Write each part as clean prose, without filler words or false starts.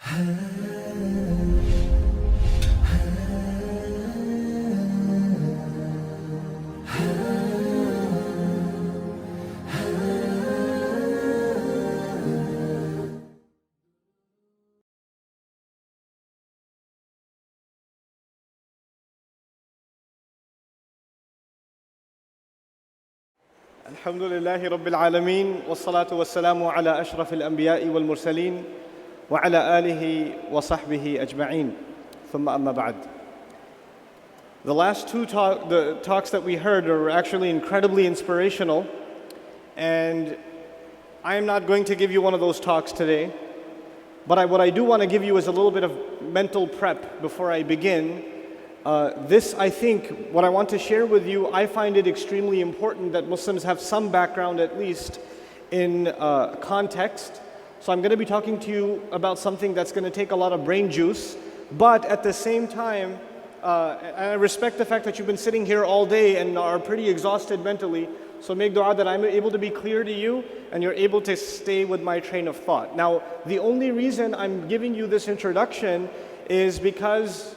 الحمد لله رب العالمين والصلاة والسلام على أشرف الأنبياء والمرسلين وعلى آله وصحبه أجمعين ثم أما بعد. The last two talks that we heard are actually incredibly inspirational, and I am not going to give you one of those talks today, but what I do want to give you is a little bit of mental prep before I begin. I think, what I want to share with you, I find it extremely important that Muslims have some background at least in context. So I'm going to be talking to you about something that's going to take a lot of brain juice, but at the same time, I respect the fact that you've been sitting here all day and are pretty exhausted mentally, so make dua that I'm able to be clear to you and you're able to stay with my train of thought. Now, the only reason I'm giving you this introduction is because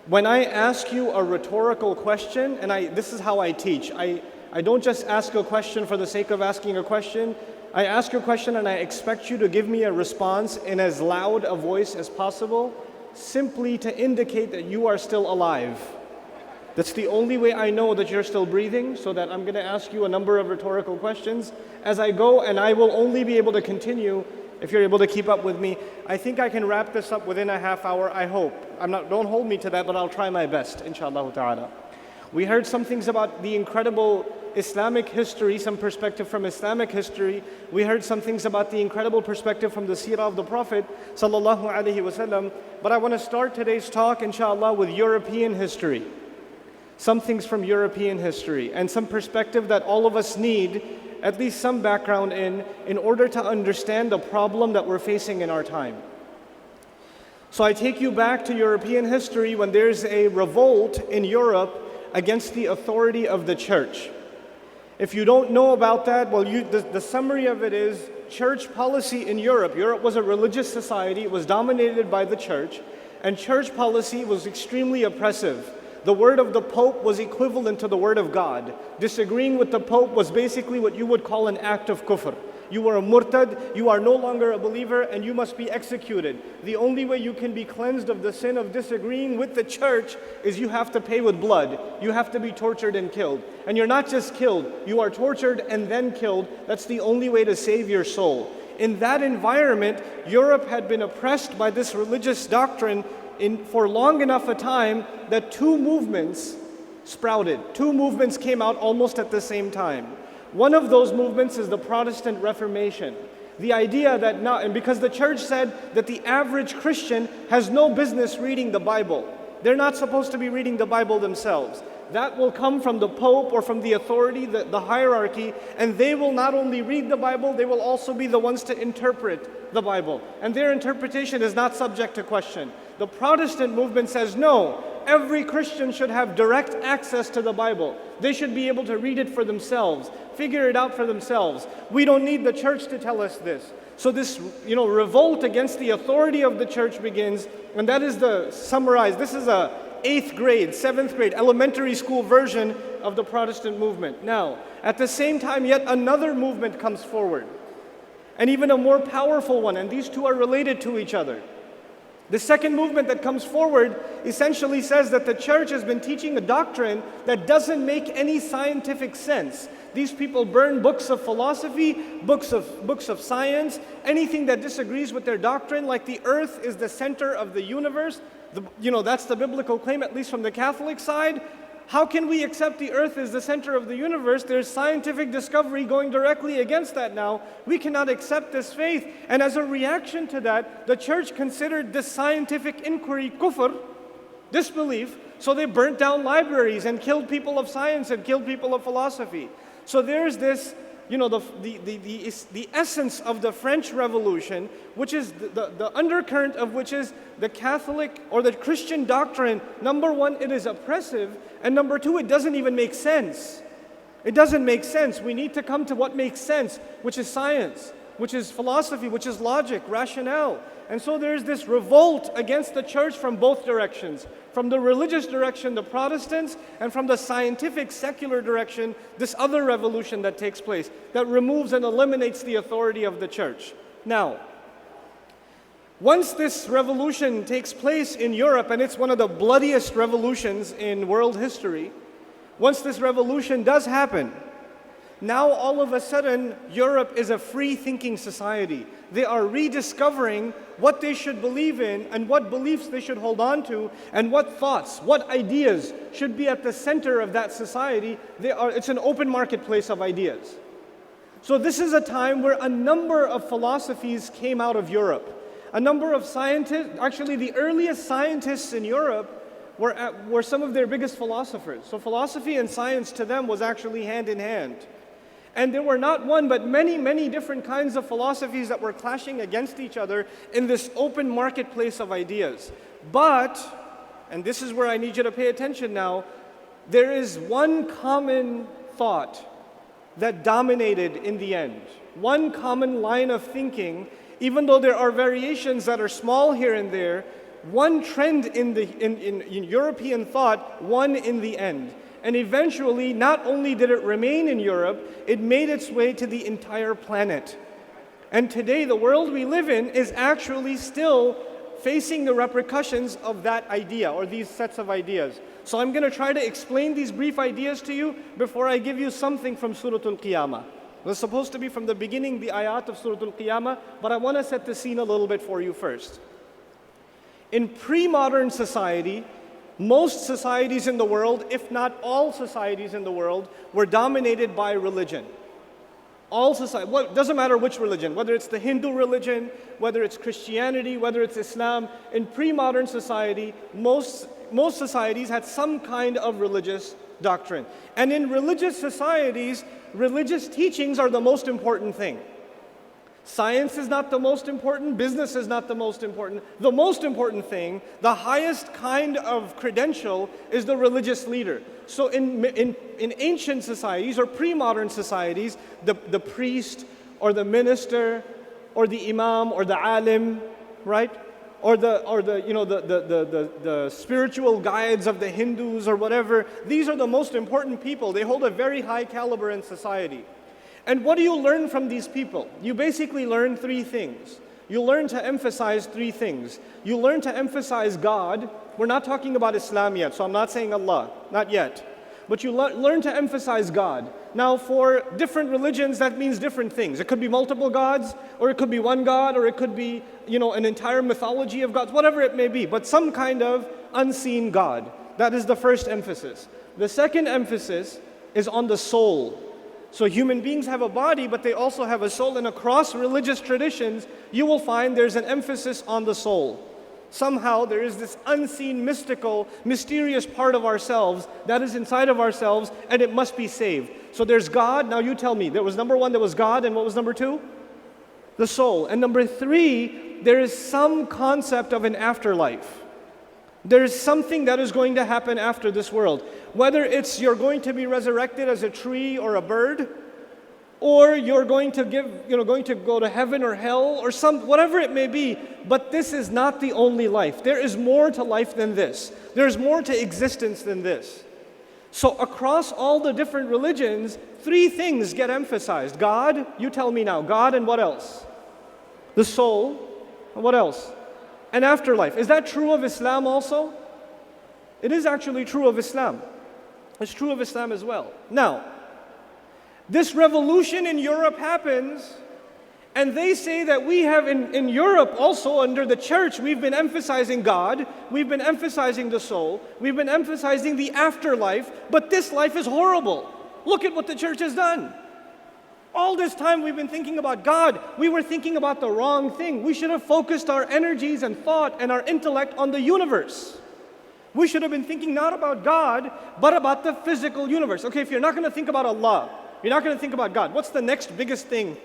when I ask you a rhetorical question, and this is how I teach, I don't just ask a question for the sake of asking a question. I ask a question and I expect you to give me a response in as loud a voice as possible, simply to indicate that you are still alive. That's the only way I know that you're still breathing, so that I'm going to ask you a number of rhetorical questions as I go, and I will only be able to continue if you're able to keep up with me. I think I can wrap this up within a half hour, I hope. Don't hold me to that, but I'll try my best, inshallah ta'ala. We heard some things about the incredible Islamic history, some perspective from Islamic history. We heard some things about the incredible perspective from the seerah of the Prophet sallallahu alaihi wasallam. But I want to start today's talk, inshallah, with European history. Some things from European history and some perspective that all of us need, at least some background in order to understand the problem that we're facing in our time. So I take you back to European history when there's a revolt in Europe against the authority of the church. If you don't know about that, well, the summary of it is church policy in Europe. Europe was a religious society. It was dominated by the church, and church policy was extremely oppressive. The word of the Pope was equivalent to the word of God. Disagreeing with the Pope was basically what you would call an act of kufr. You were a murtad, you are no longer a believer, and you must be executed. The only way you can be cleansed of the sin of disagreeing with the church is you have to pay with blood. You have to be tortured and killed. And you're not just killed, you are tortured and then killed. That's the only way to save your soul. In that environment, Europe had been oppressed by this religious doctrine for long enough a time that two movements sprouted. Two movements came out almost at the same time. One of those movements is the Protestant Reformation. The idea that now, and because the church said that the average Christian has no business reading the Bible. They're not supposed to be reading the Bible themselves. That will come from the Pope or from the authority, the hierarchy, and they will not only read the Bible, they will also be the ones to interpret the Bible. And their interpretation is not subject to question. The Protestant movement says, no, every Christian should have direct access to the Bible. They should be able to read it for themselves, figure it out for themselves. We don't need the church to tell us this. So this, revolt against the authority of the church begins, and that is summarized. This is a 8th grade, 7th grade, elementary school version of the Protestant movement. Now, at the same time, yet another movement comes forward, and even a more powerful one, and these two are related to each other. The second movement that comes forward essentially says that the church has been teaching a doctrine that doesn't make any scientific sense. These people burn books of philosophy, books of science, anything that disagrees with their doctrine, like the earth is the center of the universe. That's the biblical claim, at least from the Catholic side. How can we accept the earth is the center of the universe? There's scientific discovery going directly against that now. We cannot accept this faith. And as a reaction to that, the church considered this scientific inquiry kufr, disbelief, so they burnt down libraries and killed people of science and killed people of philosophy. So there's this, the essence of the French Revolution, which is the undercurrent of which is the Catholic or the Christian doctrine. Number one, it is oppressive, and number two, it doesn't even make sense. It doesn't make sense. We need to come to what makes sense, which is science, which is philosophy, which is logic, rationale. And so there's this revolt against the church from both directions. From the religious direction, the Protestants, and from the scientific, secular direction, this other revolution that takes place, that removes and eliminates the authority of the church. Now, once this revolution takes place in Europe, and it's one of the bloodiest revolutions in world history, once this revolution does happen, now all of a sudden, Europe is a free-thinking society. They are rediscovering what they should believe in and what beliefs they should hold on to and what thoughts, what ideas should be at the center of that society. It's an open marketplace of ideas. So this is a time where a number of philosophies came out of Europe. A number of scientists, actually the earliest scientists in Europe were some of their biggest philosophers. So philosophy and science to them was actually hand in hand. And there were not one, but many, many different kinds of philosophies that were clashing against each other in this open marketplace of ideas. But, and this is where I need you to pay attention now, there is one common thought that dominated in the end. One common line of thinking, even though there are variations that are small here and there, one trend in European thought won in the end. And eventually, not only did it remain in Europe, it made its way to the entire planet. And today, the world we live in is actually still facing the repercussions of that idea, or these sets of ideas. So I'm going to try to explain these brief ideas to you before I give you something from Surah Al-Qiyamah. It was supposed to be from the beginning, the ayat of Surah Al-Qiyamah, but I want to set the scene a little bit for you first. In pre-modern society, most societies in the world, if not all societies in the world, were dominated by religion. All society, doesn't matter which religion, whether it's the Hindu religion, whether it's Christianity, whether it's Islam. In pre-modern society, most societies had some kind of religious doctrine. And in religious societies, religious teachings are the most important thing. Science is not the most important, business is not the most important. The most important thing, the highest kind of credential, is the religious leader. So in ancient societies or pre-modern societies, the priest or the minister or the imam or the alim, right? Or the spiritual guides of the Hindus or whatever, these are the most important people. They hold a very high caliber in society. And what do you learn from these people? You basically learn three things. You learn to emphasize three things. You learn to emphasize God. We're not talking about Islam yet, so I'm not saying Allah, not yet. But you learn to emphasize God. Now, for different religions, that means different things. It could be multiple gods, or it could be one God, or it could be, an entire mythology of gods, whatever it may be, but some kind of unseen God. That is the first emphasis. The second emphasis is on the soul. So human beings have a body, but they also have a soul, and across religious traditions, you will find there's an emphasis on the soul. Somehow there is this unseen, mystical, mysterious part of ourselves that is inside of ourselves, and it must be saved. So there's God. Now you tell me, there was number one, there was God, and what was number two? The soul. And number three, there is some concept of an afterlife. There is something that is going to happen after this world. Whether it's you're going to be resurrected as a tree or a bird, or you're going to go to heaven or hell or whatever it may be, but this is not the only life. There is more to life than this. There's more to existence than this. So across all the different religions, three things get emphasized. God, you tell me now, God, and what else? The soul, and what else? And afterlife. Is that true of Islam also? It is actually true of Islam. It's true of Islam as well. Now, this revolution in Europe happens, and they say that we have in Europe also under the church, we've been emphasizing God, we've been emphasizing the soul, we've been emphasizing the afterlife, but this life is horrible. Look at what the church has done. All this time we've been thinking about God. We were thinking about the wrong thing. We should have focused our energies and thought and our intellect on the universe. We should have been thinking not about God, but about the physical universe. Okay, if you're not going to think about Allah, you're not going to think about God, what's the next biggest thing?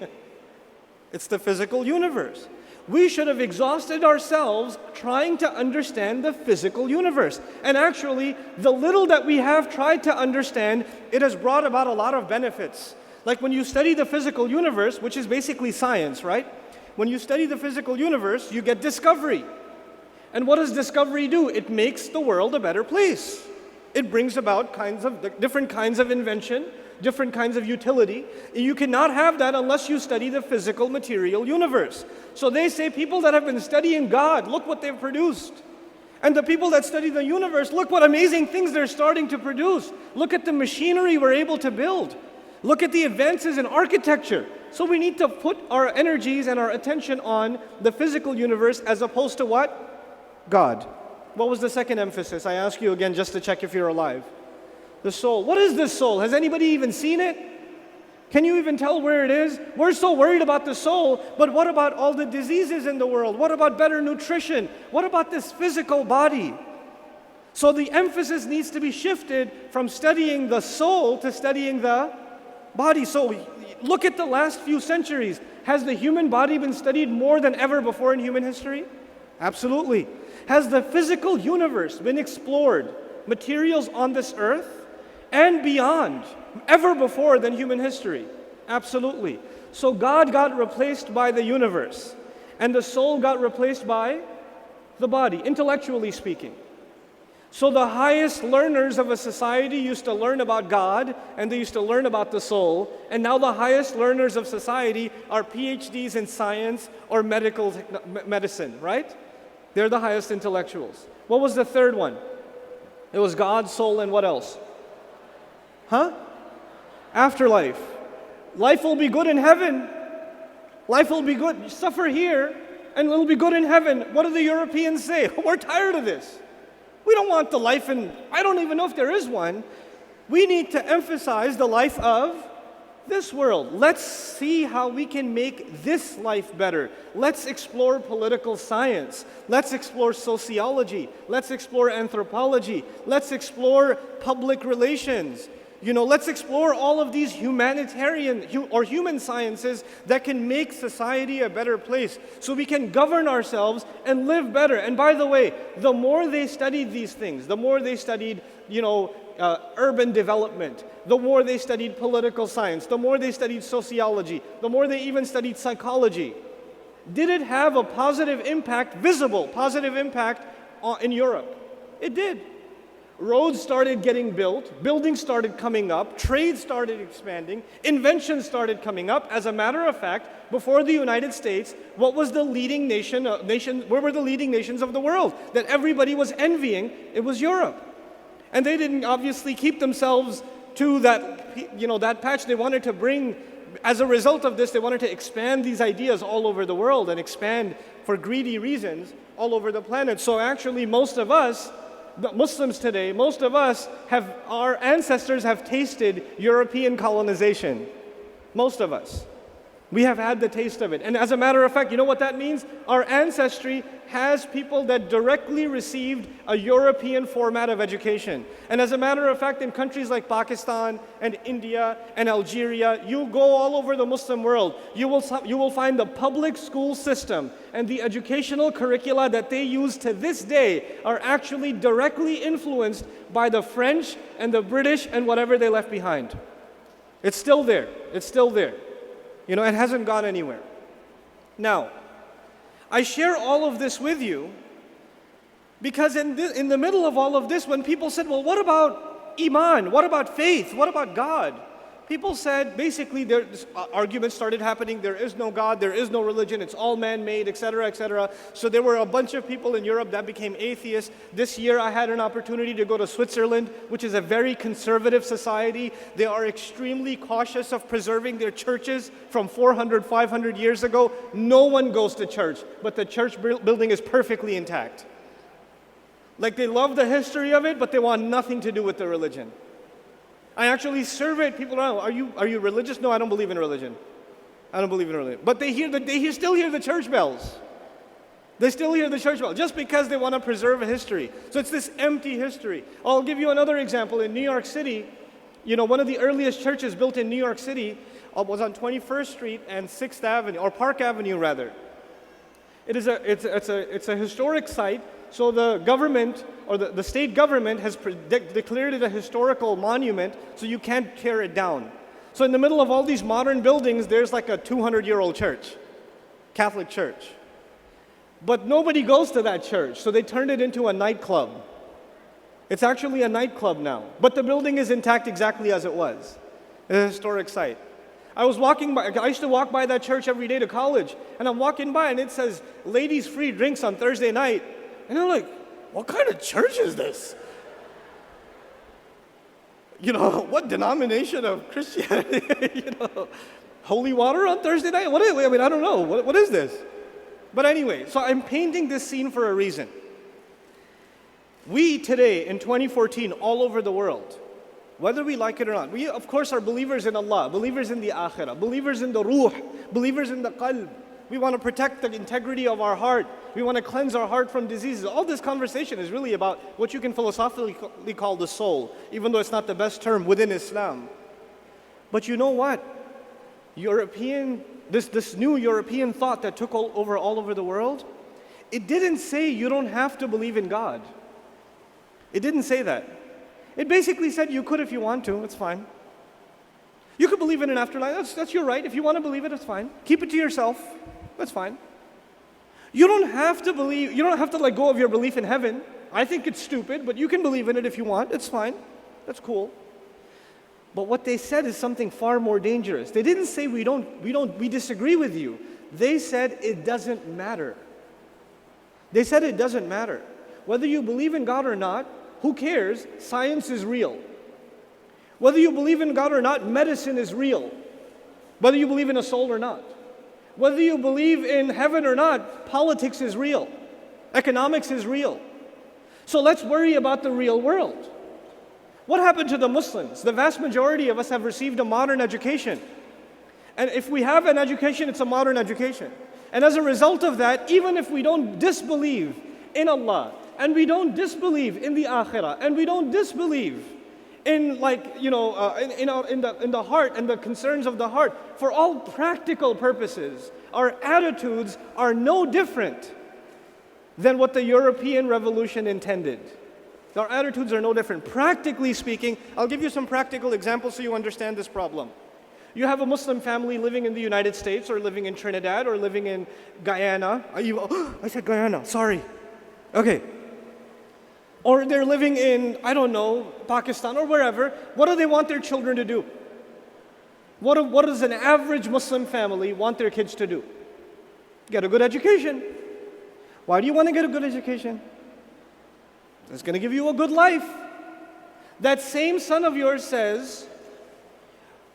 It's the physical universe. We should have exhausted ourselves trying to understand the physical universe. And actually, the little that we have tried to understand, it has brought about a lot of benefits. Like when you study the physical universe, which is basically science, right? When you study the physical universe, you get discovery. And what does discovery do? It makes the world a better place. It brings about different kinds of invention, different kinds of utility. You cannot have that unless you study the physical material universe. So they say people that have been studying God, look what they've produced. And the people that study the universe, look what amazing things they're starting to produce. Look at the machinery we're able to build. Look at the advances in architecture. So we need to put our energies and our attention on the physical universe as opposed to what? God. What was the second emphasis? I ask you again just to check if you're alive. The soul. What is this soul? Has anybody even seen it? Can you even tell where it is? We're so worried about the soul, but what about all the diseases in the world? What about better nutrition? What about this physical body? So the emphasis needs to be shifted from studying the soul to studying the body. So look at the last few centuries. Has the human body been studied more than ever before in human history? Absolutely. Has the physical universe been explored? Materials on this earth and beyond, ever before than human history? Absolutely. So God got replaced by the universe, and the soul got replaced by the body, intellectually speaking. So the highest learners of a society used to learn about God, and they used to learn about the soul, and now the highest learners of society are PhDs in science or medicine, right? They're the highest intellectuals. What was the third one? It was God, soul, and what else? Afterlife. Life will be good in heaven. Life will be good. You suffer here, and it'll be good in heaven. What do the Europeans say? We're tired of this. We don't want the life in, I don't even know if there is one. We need to emphasize the life of this world. Let's see how we can make this life better. Let's explore political science. Let's explore sociology. Let's explore anthropology. Let's explore public relations. Let's explore all of these humanitarian or human sciences that can make society a better place so we can govern ourselves and live better. And by the way, the more they studied these things, the more they studied, urban development, the more they studied political science, the more they studied sociology, the more they even studied psychology. Did it have a positive impact, visible positive impact in Europe? It did. Roads started getting built, buildings started coming up, trade started expanding, inventions started coming up. As a matter of fact, before the United States, what was the leading where were the leading nations of the world that everybody was envying? It was Europe. And they didn't obviously keep themselves to that patch. They wanted to bring, as a result of this, they wanted to expand these ideas all over the world and expand for greedy reasons all over the planet. So actually most of us, the Muslims today, most of us our ancestors have tasted European colonization. Most of us. We have had the taste of it. And as a matter of fact, you know what that means? Our ancestry has people that directly received a European format of education. And as a matter of fact, in countries like Pakistan and India and Algeria, you go all over the Muslim world, you will find the public school system and the educational curricula that they use to this day are actually directly influenced by the French and the British and whatever they left behind. It's still there. It's still there. It hasn't gone anywhere. Now, I share all of this with you because in the middle of all of this, when people said, well, what about Iman? What about faith? What about God? People said, basically, arguments started happening. There is no God. There is no religion. It's all man-made, etc., etc. So there were a bunch of people in Europe that became atheists. This year, I had an opportunity to go to Switzerland, which is a very conservative society. They are extremely cautious of preserving their churches from 400, 500 years ago. No one goes to church, but the church building is perfectly intact. Like they love the history of it, but they want nothing to do with the religion. I actually surveyed people around. Are you religious? No, I don't believe in religion. I don't believe in religion. But they still hear the church bells. They still hear the church bells just because they want to preserve a history. So it's this empty history. I'll give you another example. In New York City, one of the earliest churches built in New York City was on 21st Street and 6th Avenue, or Park Avenue rather. It's a historic site. So the government, or the state government, has declared it a historical monument, so you can't tear it down. So in the middle of all these modern buildings, there's like a 200-year-old church. Catholic Church. But nobody goes to that church, so they turned it into a nightclub. It's actually a nightclub now, but the building is intact exactly as it was. It's a historic site. I used to walk by that church every day to college, and I'm walking by and it says, ladies free drinks on Thursday night. And I'm like, what kind of church is this? What denomination of Christianity, holy water on Thursday night? I don't know. What is this? But anyway, so I'm painting this scene for a reason. We today, in 2014, all over the world, whether we like it or not, we of course are believers in Allah, believers in the Akhirah, believers in the Ruh, believers in the Qalb. We want to protect the integrity of our heart. We want to cleanse our heart from diseases. All this conversation is really about what you can philosophically call the soul, even though it's not the best term within Islam. But you know what? This new European thought that took over all over the world, it didn't say you don't have to believe in God. It didn't say that. It basically said you could if you want to, it's fine. You could believe in an afterlife, that's your right. If you want to believe it, it's fine. Keep it to yourself, that's fine. You don't have to let go of your belief in heaven. I think it's stupid, but you can believe in it if you want, it's fine. That's cool. But what they said is something far more dangerous. They didn't say we disagree with you. They said it doesn't matter. They said it doesn't matter. Whether you believe in God or not, who cares? Science is real. Whether you believe in God or not, medicine is real. Whether you believe in a soul or not. Whether you believe in heaven or not, politics is real. Economics is real. So let's worry about the real world. What happened to the Muslims? The vast majority of us have received a modern education. And if we have an education, it's a modern education. And as a result of that, even if we don't disbelieve in Allah, and we don't disbelieve in the Akhirah, and we don't disbelieve in in the heart and the concerns of the heart, for all practical purposes, our attitudes are no different than what the European Revolution intended. Our attitudes are no different. Practically speaking, I'll give you some practical examples so you understand this problem. You have a Muslim family living in the United States, or living in Trinidad, or living in Guyana. I said Guyana, sorry. Okay. Or they're living in, Pakistan or wherever. What do they want their children to do? What does an average Muslim family want their kids to do? Get a good education. Why do you want to get a good education? It's going to give you a good life. That same son of yours says,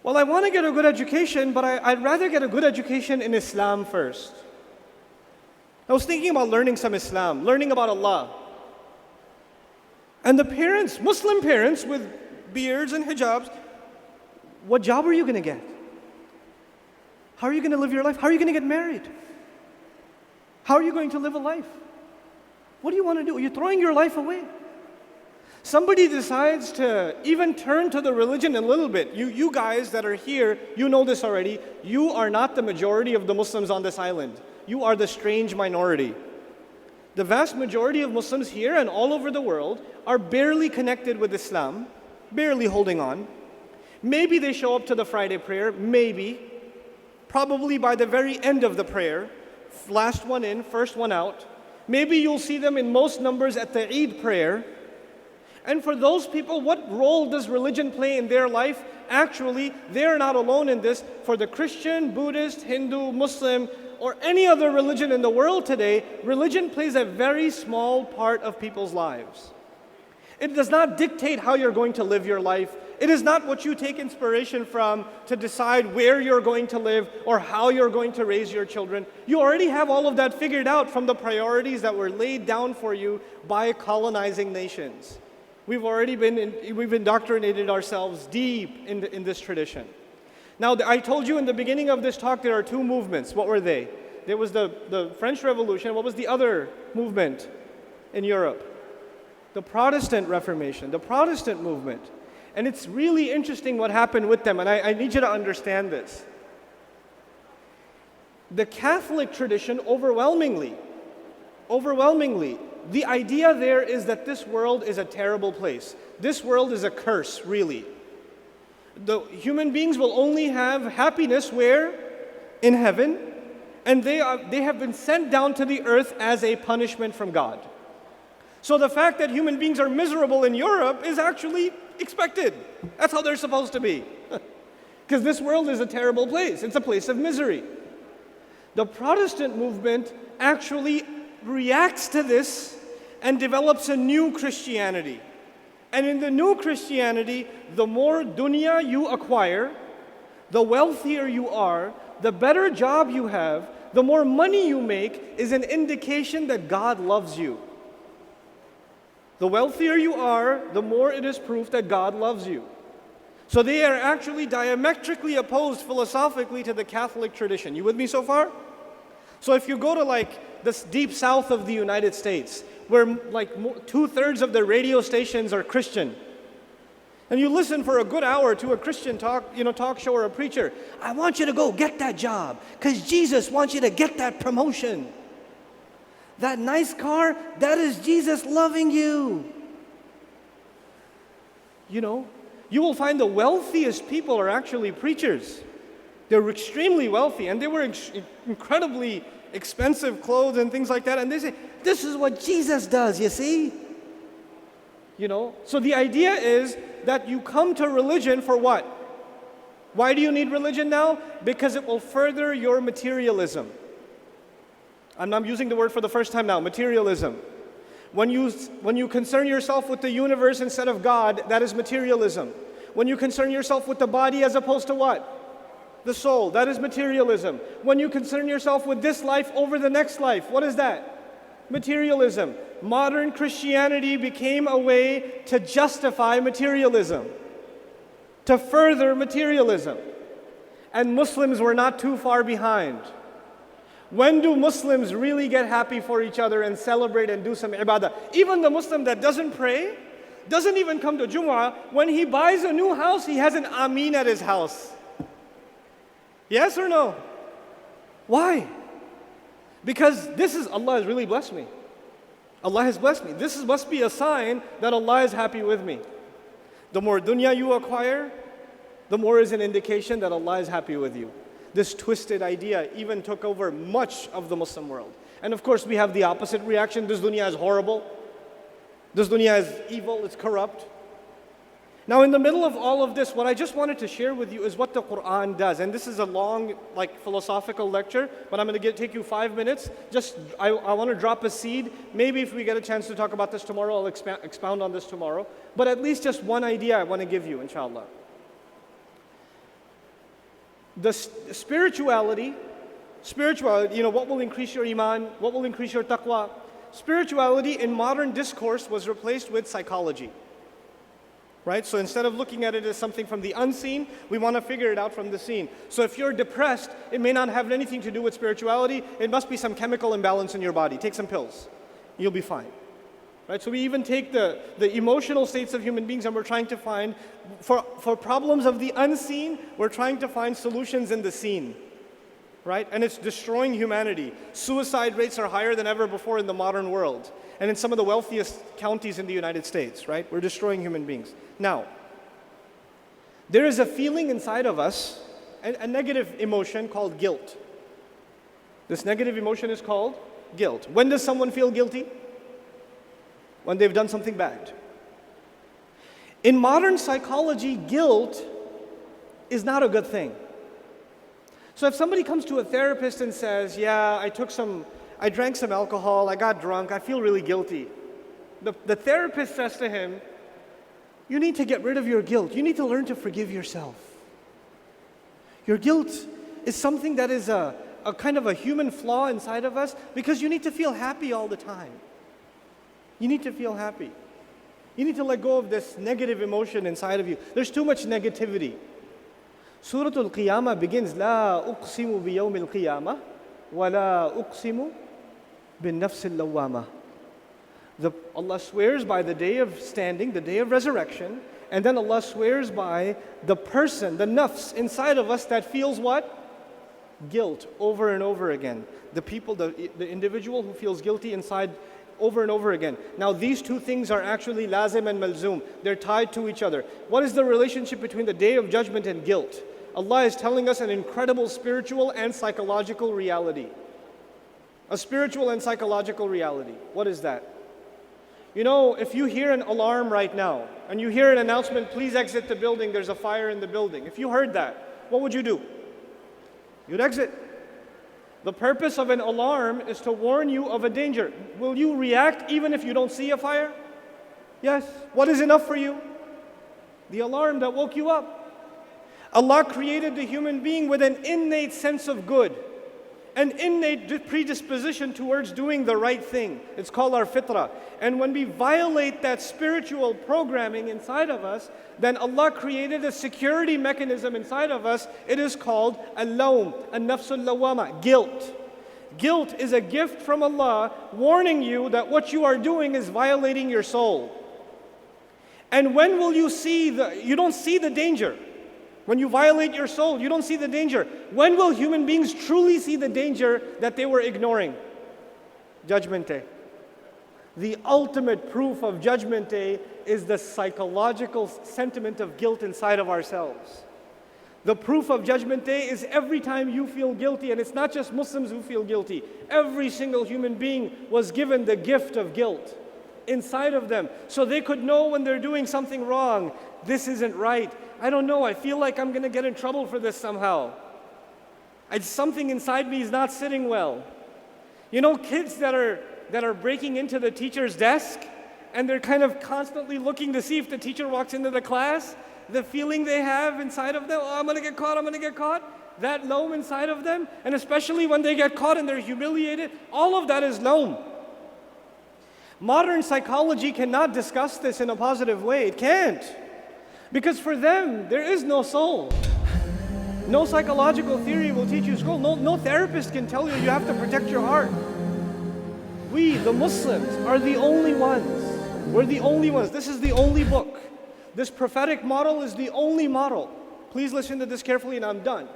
well, I want to get a good education, but I'd rather get a good education in Islam first. I was thinking about learning some Islam, learning about Allah. And the parents, Muslim parents with beards and hijabs, what job are you going to get? How are you going to live your life? How are you going to get married? How are you going to live a life? What do you want to do? You're throwing your life away. Somebody decides to even turn to the religion a little bit. You guys that are here, you know this already. You are not the majority of the Muslims on this island. You are the strange minority. The vast majority of Muslims here and all over the world are barely connected with Islam, barely holding on. Maybe they show up to the Friday prayer, maybe. Probably by the very end of the prayer, last one in, first one out. Maybe you'll see them in most numbers at the Eid prayer. And for those people, what role does religion play in their life? Actually, they're not alone in this. For the Christian, Buddhist, Hindu, Muslim, or any other religion in the world today, religion plays a very small part of people's lives. It does not dictate how you're going to live your life. It is not what you take inspiration from to decide where you're going to live or how you're going to raise your children. You already have all of that figured out from the priorities that were laid down for you by colonizing nations. We've indoctrinated ourselves deep in this tradition. Now, I told you in the beginning of this talk there are two movements. What were they? There was the French Revolution. What was the other movement in Europe? The Protestant Reformation, the Protestant movement. And it's really interesting what happened with them, and I need you to understand this. The Catholic tradition, overwhelmingly, the idea there is that this world is a terrible place. This world is a curse, really. The human beings will only have happiness where? In heaven. And they have been sent down to the earth as a punishment from God. So the fact that human beings are miserable in Europe is actually expected. That's how they're supposed to be. Because this world is a terrible place. It's a place of misery. The Protestant movement actually reacts to this and develops a new Christianity. And in the new Christianity, the more dunya you acquire, the wealthier you are, the better job you have, the more money you make is an indication that God loves you. The wealthier you are, the more it is proof that God loves you. So they are actually diametrically opposed philosophically to the Catholic tradition. You with me so far? So if you go to like this deep south of the United States, where like 2/3 of the radio stations are Christian, and you listen for a good hour to a Christian talk show or a preacher, I want you to go get that job because Jesus wants you to get that promotion. That nice car, that is Jesus loving you. You will find the wealthiest people are actually preachers. They're extremely wealthy and they wear incredibly expensive clothes and things like that. And they say, this is what Jesus does, you see? So the idea is that you come to religion for what? Why do you need religion now? Because it will further your materialism. I'm using the word for the first time now, materialism. When you concern yourself with the universe instead of God, that is materialism. When you concern yourself with the body as opposed to what? The soul, that is materialism. When you concern yourself with this life over the next life, what is that? Materialism. Modern Christianity became a way to justify materialism, to further materialism. And Muslims were not too far behind. When do Muslims really get happy for each other and celebrate and do some ibadah? Even the Muslim that doesn't pray, doesn't even come to Jumu'ah, when he buys a new house, he has an Ameen at his house. Yes or no? Why? Because Allah has really blessed me. Allah has blessed me. This must be a sign that Allah is happy with me. The more dunya you acquire, the more is an indication that Allah is happy with you. This twisted idea even took over much of the Muslim world. And of course we have the opposite reaction. This dunya is horrible. This dunya is evil, it's corrupt. Now in the middle of all of this, what I just wanted to share with you is what the Quran does. And this is a long philosophical lecture, but I'm going to take you 5 minutes. I want to drop a seed. Maybe if we get a chance to talk about this tomorrow, I'll expound on this tomorrow. But at least just one idea I want to give you, inshallah. The spirituality, what will increase your iman, what will increase your taqwa? Spirituality in modern discourse was replaced with psychology. Right? So instead of looking at it as something from the unseen, we want to figure it out from the seen. So if you're depressed, it may not have anything to do with spirituality. It must be some chemical imbalance in your body. Take some pills. You'll be fine. Right? So we even take the emotional states of human beings and we're trying to find, for problems of the unseen, we're trying to find solutions in the seen. Right? And it's destroying humanity. Suicide rates are higher than ever before in the modern world. And in some of the wealthiest counties in the United States, right? We're destroying human beings. Now, there is a feeling inside of us, a negative emotion called guilt. This negative emotion is called guilt. When does someone feel guilty? When they've done something bad. In modern psychology, guilt is not a good thing. So if somebody comes to a therapist and says, yeah, I drank some alcohol, I got drunk, I feel really guilty. The therapist says to him, you need to get rid of your guilt. You need to learn to forgive yourself. Your guilt is something that is a kind of a human flaw inside of us because you need to feel happy all the time. You need to feel happy. You need to let go of this negative emotion inside of you. There's too much negativity. Surah Al-Qiyamah begins, لا أقسم بيوم القيامة ولا أقسم بالنفس اللوامة. Allah swears by the day of standing, the day of resurrection, and then Allah swears by the person, the nafs inside of us that feels what? Guilt over and over again. The people, the individual who feels guilty inside over and over again. Now these two things are actually lazim and malzoom. They're tied to each other. What is the relationship between the day of judgment and guilt? Allah is telling us an incredible spiritual and psychological reality. A spiritual and psychological reality. What is that? You know, if you hear an alarm right now, and you hear an announcement, please exit the building, there's a fire in the building. If you heard that, what would you do? You'd exit. The purpose of an alarm is to warn you of a danger. Will you react even if you don't see a fire? Yes. What is enough for you? The alarm that woke you up. Allah created the human being with an innate sense of good, an innate predisposition towards doing the right thing. It's called our fitrah. And when we violate that spiritual programming inside of us, then Allah created a security mechanism inside of us. It is called al-lawm, an-nafsul lawama, guilt. Guilt is a gift from Allah warning you that what you are doing is violating your soul. And when will you see you don't see the danger. When you violate your soul, you don't see the danger. When will human beings truly see the danger that they were ignoring? Judgment Day. The ultimate proof of Judgment Day is the psychological sentiment of guilt inside of ourselves. The proof of Judgment Day is every time you feel guilty, and it's not just Muslims who feel guilty. Every single human being was given the gift of guilt inside of them, so they could know when they're doing something wrong. This isn't right. I don't know, I feel like I'm going to get in trouble for this somehow. Something inside me is not sitting well. You know, kids that are breaking into the teacher's desk, and they're kind of constantly looking to see if the teacher walks into the class, the feeling they have inside of them, oh, I'm going to get caught, I'm going to get caught. That lawm inside of them, and especially when they get caught and they're humiliated, all of that is lawm. Modern psychology cannot discuss this in a positive way. It can't. Because for them, there is no soul. No psychological theory will teach you soul. No therapist can tell you you have to protect your heart. We, the Muslims, are the only ones. We're the only ones. This is the only book. This prophetic model is the only model. Please listen to this carefully and I'm done.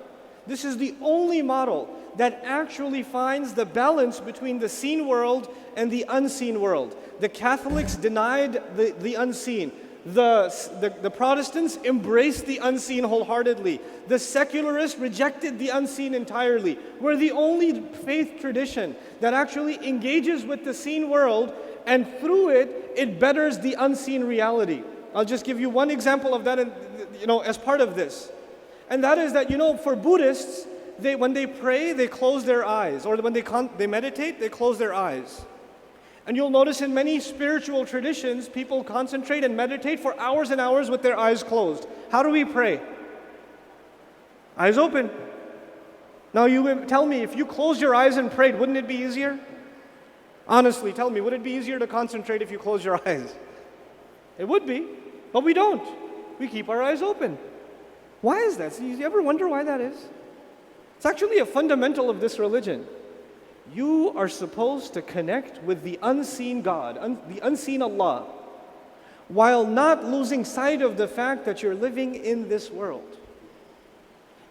This is the only model that actually finds the balance between the seen world and the unseen world. The Catholics denied the unseen. The Protestants embraced the unseen wholeheartedly. The secularists rejected the unseen entirely. We're the only faith tradition that actually engages with the seen world, and through it, it betters the unseen reality. I'll just give you one example of that, as part of this. And that is that, for Buddhists, when they pray, they close their eyes. Or when they meditate, they close their eyes. And you'll notice in many spiritual traditions, people concentrate and meditate for hours and hours with their eyes closed. How do we pray? Eyes open. Now you tell me, if you closed your eyes and prayed, wouldn't it be easier? Honestly, tell me, would it be easier to concentrate if you close your eyes? It would be, but we don't. We keep our eyes open. Why is that? You ever wonder why that is? It's actually a fundamental of this religion. You are supposed to connect with the unseen God, the unseen Allah, while not losing sight of the fact that you're living in this world.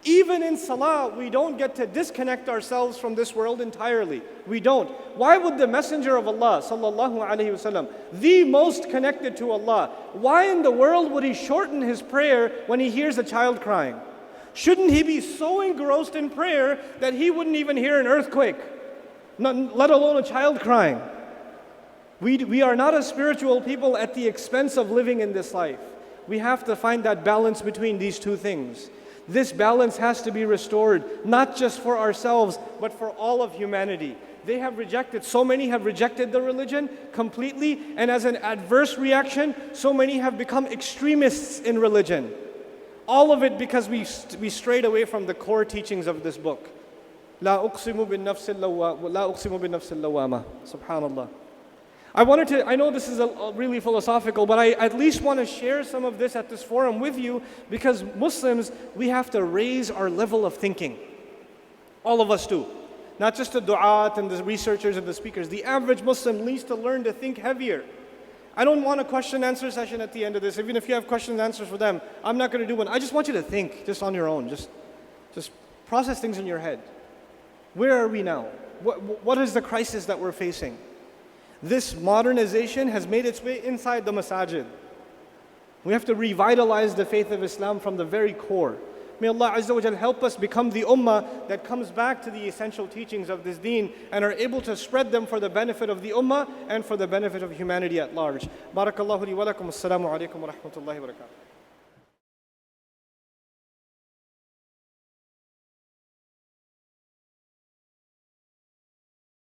Even in salah, we don't get to disconnect ourselves from this world entirely. We don't. Why would the Messenger of Allah, sallallahu alaihi wasallam, the most connected to Allah, why in the world would he shorten his prayer when he hears a child crying? Shouldn't he be so engrossed in prayer that he wouldn't even hear an earthquake, let alone a child crying? We are not a spiritual people at the expense of living in this life. We have to find that balance between these two things. This balance has to be restored, not just for ourselves, but for all of humanity. So many have rejected the religion completely, and as an adverse reaction, so many have become extremists in religion. All of it because we strayed away from the core teachings of this book. لا أقسم بالنفس اللوامة. Subhanallah. I know this is really philosophical, but I at least want to share some of this at this forum with you, because Muslims, we have to raise our level of thinking. All of us do. Not just the du'at and the researchers and the speakers. The average Muslim needs to learn to think heavier. I don't want a question and answer session at the end of this. Even if you have questions and answers for them, I'm not going to do one. I just want you to think just on your own. Just process things in your head. Where are we now? What is the crisis that we're facing? This modernization has made its way inside the masajid. We have to revitalize the faith of Islam from the very core. May Allah Azza wa Jal help us become the ummah that comes back to the essential teachings of this deen and are able to spread them for the benefit of the ummah and for the benefit of humanity at large. Barakallahu li wa lakum. Assalamu alaikum wa rahmatullahi wa barakatuh.